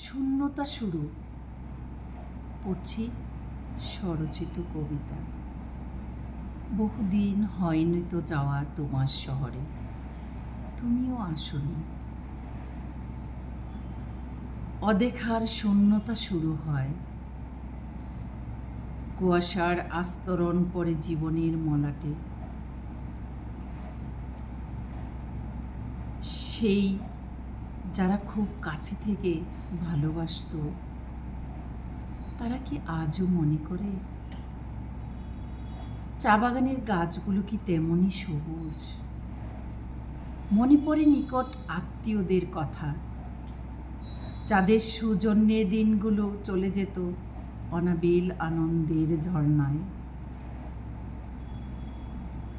শূন্যতা শুরু। পড়ছি স্বরচিত কবিতা। বহুদিন হয়নি তো যাওয়া তোমার শহরে, তুমিও আসনি। অদেখার শূন্যতা শুরু হয়, কুয়াশার আস্তরণ পড়ে জীবনের মলাটে। সেই যারা খুব কাছে থেকে ভালোবাসতো, তারা কি আজও মনে করে? চা বাগানের গাছগুলো কি তেমনই সবুজ? মনে পড়ে নিকট আত্মীয়দের কথা, যাদের সুজন্যে দিনগুলো চলে যেত অনাবিল আনন্দের ঝর্ণায়।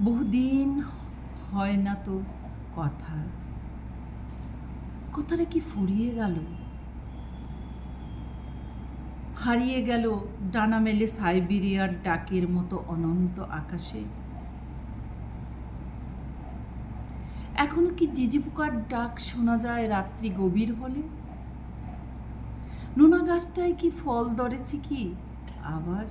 বহুদিন হয় না তো কথা, কথাটা কি ফুরিয়ে গেল? হারিয়ে গেল ডানা মেলে সাইবেরিয়ার ডাকের মতো অনন্ত আকাশে। এখনো কি জিজি পোকার ডাক শোনা যায় রাত্রি গভীর হলে? নোনা গাছটায় কি ফল ধরেছে কি আবার?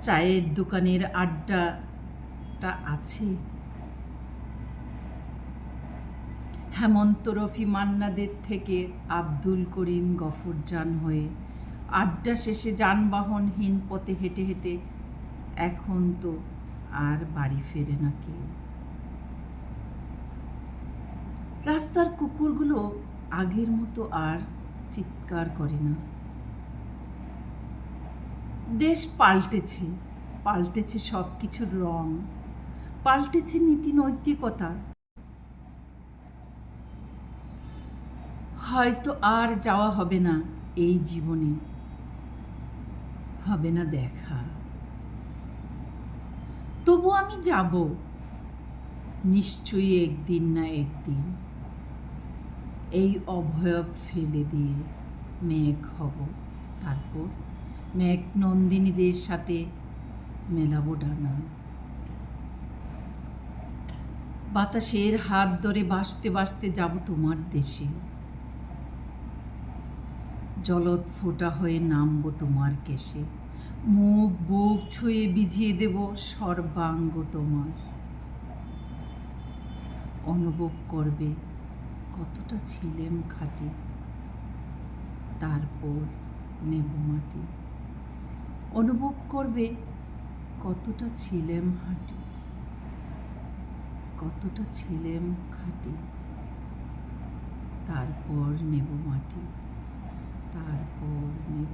চায়ের দোকানের আড্ডাটা আছে? হেমন্ত রফি মান্নাদের থেকে আব্দুল করিম গফরজান হয়ে আড্ডা শেষে যানবাহনহীন পথে হেঁটে হেঁটে এখন তো আর বাড়ি ফেরে না কেউ। রাস্তার কুকুরগুলো আগের মতো আর চিৎকার করে না। দেশ পাল্টেছে, পাল্টেছে সব কিছুর রং, পাল্টেছে নীতি নৈতিকতা। হয়তো আর যাওয়া হবে না এই জীবনে, হবে না দেখা। তবু আমি যাব নিশ্চয়ই একদিন না একদিন। এই অভয়ব ফেলে দিয়ে মেঘ হব, তারপর মেঘ নন্দিনীদের সাথে মেলাবো ডানা। বাতাসের হাত ধরে বাসতে বাসতে যাব তোমার দেশে। জলদ ফোঁটা হয়ে নামবো তোমার কেশে, মুখ বুক ছুঁয়ে বিজিয়ে দেব সর্বাঙ্গ তোমার। অনুভব করবে কতটা ছিলেম খাঁটি, তারপর নেব মাটি। অনুভব করবে কতটা ছিলেম হাঁটি, কতটা ছিলেম খাঁটি, তারপর নেব মাটি, তারপর নেব